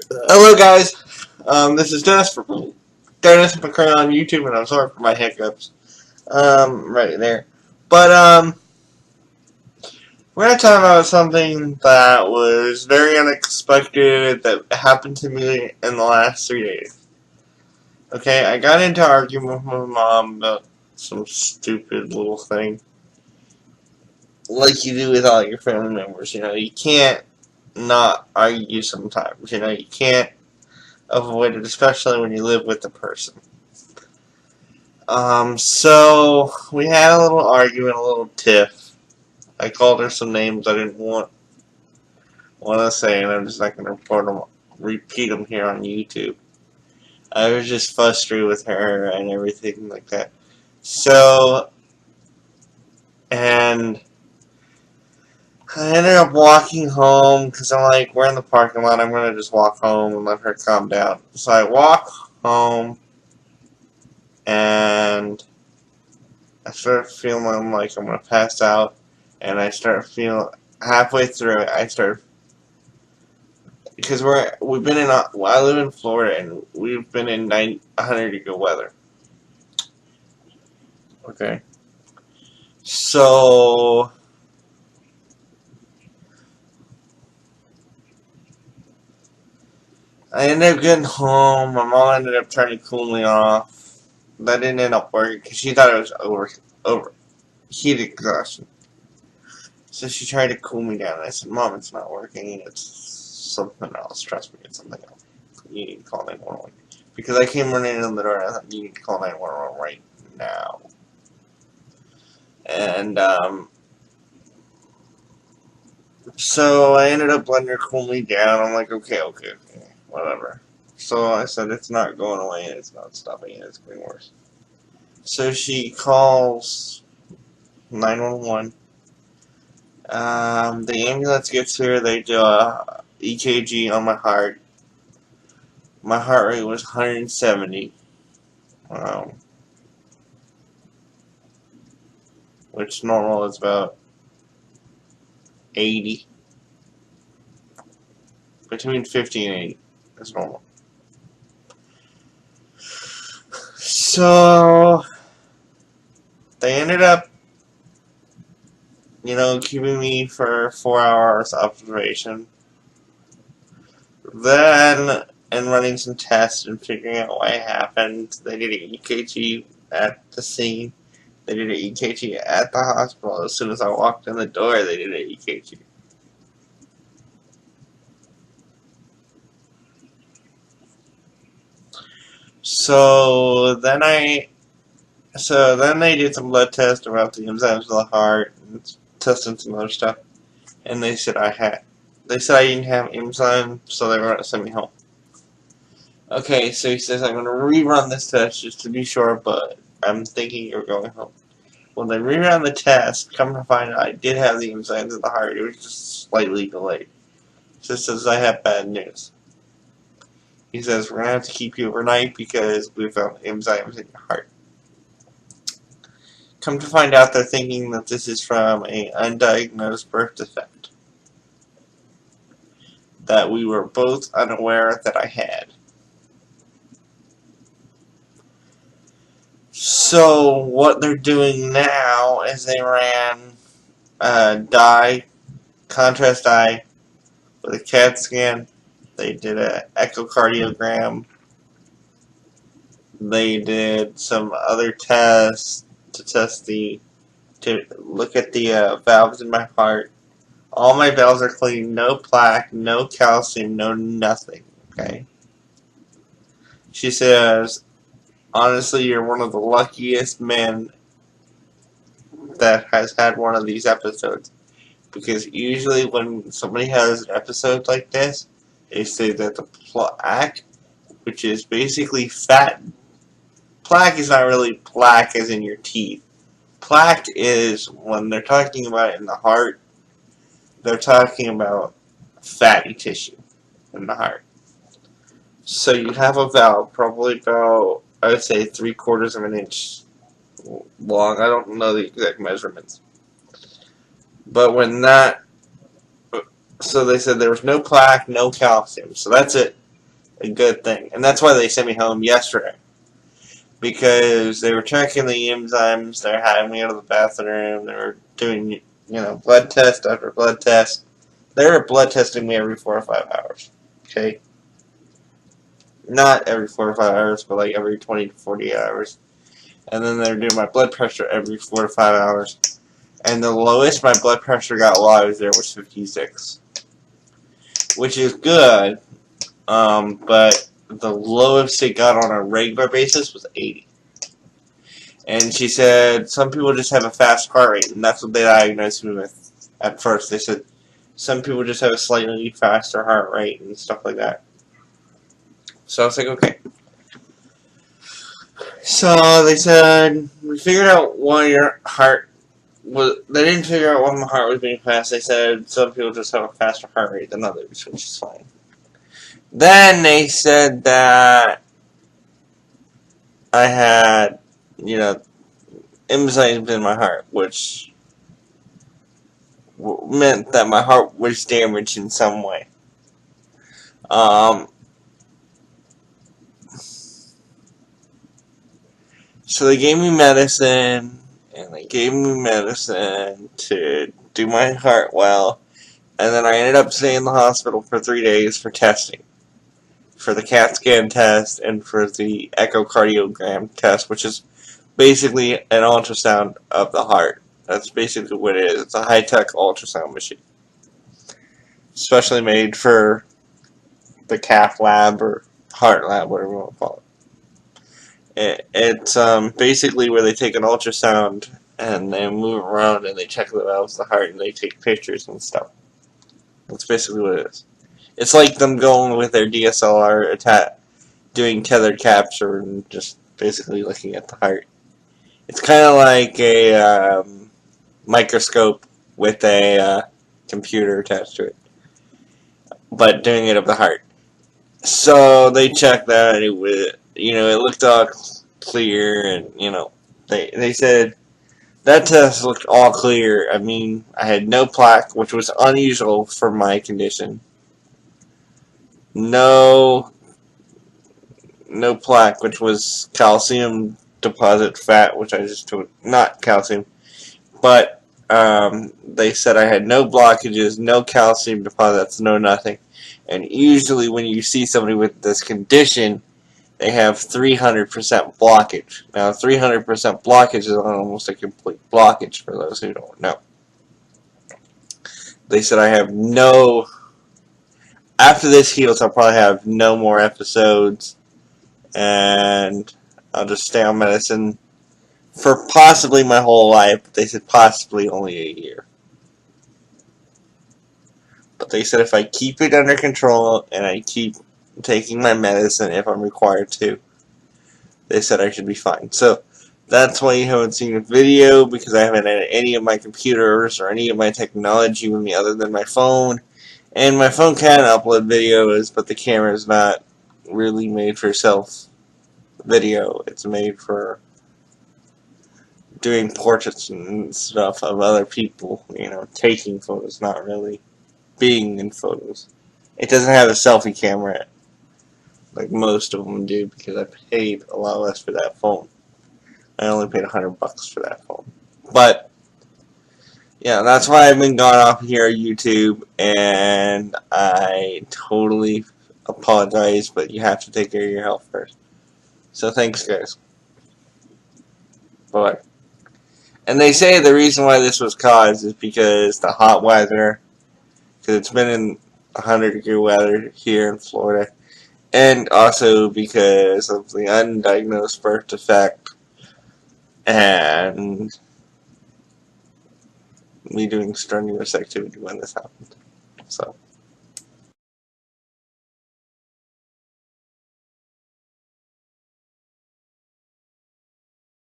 Hello, guys. This is Dennis McCray on YouTube, and I'm sorry for my hiccups. Right there. But we're gonna talk about something that was very unexpected that happened to me in the last 3 days. Okay, I got into an argument with my mom about some stupid little thing, like you do with all your family members. You can't not argue sometimes. You can't avoid it, especially when you live with the person. So we had a little argument, a little tiff. I called her some names I didn't want to say, and I'm just not going to repeat them here on YouTube. I was just frustrated with her and everything like that. So, and I ended up walking home because I'm like, we're in the parking lot. I'm going to just walk home and let her calm down. So I walk home, and I start feeling like I'm going to pass out. And I start feeling halfway through it, because we've been in I live in Florida, and we've been in 100-degree weather. Okay, so I ended up getting home. My mom ended up trying to cool me off. That didn't end up working because she thought it was over heat exhaustion. So she tried to cool me down. I said, "Mom, it's not working. It's something else. Trust me, it's something else. You need to call 911." Because I came running in the door and I thought, you need to call 911 right now. And, so I ended up letting her cool me down. I'm like, okay, whatever. So I said, it's not going away and it's not stopping it. It's getting worse. So she calls 911. The ambulance gets here. They do a EKG on my heart. My heart rate was 170, which normal is about 80. Between 50 and 80 is normal. So they ended up, keeping me for 4 hours observation. Then, and running some tests and figuring out what happened, they did an EKG at the scene. They did an EKG at the hospital. As soon as I walked in the door, they did an EKG. So then they did some blood tests about the enzymes of the heart and testing some other stuff. And they said I didn't have enzymes, so they were going to send me home. Okay, so he says I'm going to rerun this test just to be sure, but I'm thinking you're going home. When they rerun the test, come to find out I did have the enzymes of the heart. It was just slightly delayed. So it says I have bad news. He says we're going to have to keep you overnight because we found enzymes in your heart. Come to find out, they're thinking that this is from an undiagnosed birth defect that we were both unaware that I had. So what they're doing now is they ran contrast dye with a CAT scan. They did an echocardiogram. They did some other tests to look at the valves in my heart. All my valves are clean, no plaque, no calcium, no nothing. Okay. She says, honestly, you're one of the luckiest men that has had one of these episodes. Because usually when somebody has an episode like this, they say that the plaque, which is basically fat, plaque is not really plaque as in your teeth. Plaque is, when they're talking about it in the heart, they're talking about fatty tissue in the heart. So you have a valve, probably about, I would say, 3/4 of an inch long. I don't know the exact measurements. But when that, so they said there was no plaque, no calcium. So that's it. a good thing. And that's why they sent me home yesterday. Because they were checking the enzymes, they were having me go to the bathroom, they were doing, blood test after blood test. They were blood testing me every 4 or 5 hours. Okay? Not every 4 or 5 hours, but like every 20 to 40 hours. And then they were doing my blood pressure every 4 to 5 hours. And the lowest my blood pressure got while I was there was 56. Which is good, but the lowest it got on a regular basis was 80. And she said some people just have a fast heart rate, and that's what they diagnosed me with at first. They said some people just have a slightly faster heart rate and stuff like that. So I was like, okay. So they said, we figured out why your heart was... They didn't figure out why my heart was being fast. They said some people just have a faster heart rate than others, which is fine. Then they said that I had, enzymes in my heart, which meant that my heart was damaged in some way. So they gave me medicine, and they gave me medicine to do my heart well, and then I ended up staying in the hospital for 3 days for testing. For the CAT scan test and for the echocardiogram test, which is basically an ultrasound of the heart. That's basically what it is. It's a high-tech ultrasound machine. Especially made for the cath lab or heart lab, whatever you want to call it. It's basically where they take an ultrasound and they move around and they check the valves of the heart and they take pictures and stuff. That's basically what it is. It's like them going with their DSLR doing tethered capture and just basically looking at the heart. It's kind of like a microscope with a computer attached to it, but doing it of the heart. So they checked that, and it looked all clear, and they said that test looked all clear. I mean, I had no plaque, which was unusual for my condition. No plaque, which was calcium deposit fat, which I just told, not calcium, but they said I had no blockages, no calcium deposits, no nothing. And usually when you see somebody with this condition, they have 300% blockage. Now 300% blockage is almost a complete blockage for those who don't know. They said I have no... After this heals, I'll probably have no more episodes, and I'll just stay on medicine for possibly my whole life. They said possibly only a year. But they said if I keep it under control and I keep taking my medicine if I'm required to, they said I should be fine. So that's why you haven't seen a video, because I haven't had any of my computers or any of my technology with me other than my phone. And my phone can upload videos, but the camera is not really made for self video. It's made for doing portraits and stuff of other people, taking photos, not really being in photos. It doesn't have a selfie camera like most of them do, because I paid a lot less for that phone. I only paid $100 for that phone. But yeah, that's why I've been gone off here on YouTube, and I totally apologize, but you have to take care of your health first. So thanks, guys. Bye. And they say the reason why this was caused is because the hot weather, because it's been in 100-degree weather here in Florida, and also because of the undiagnosed birth defect, and me doing strenuous activity when this happened. So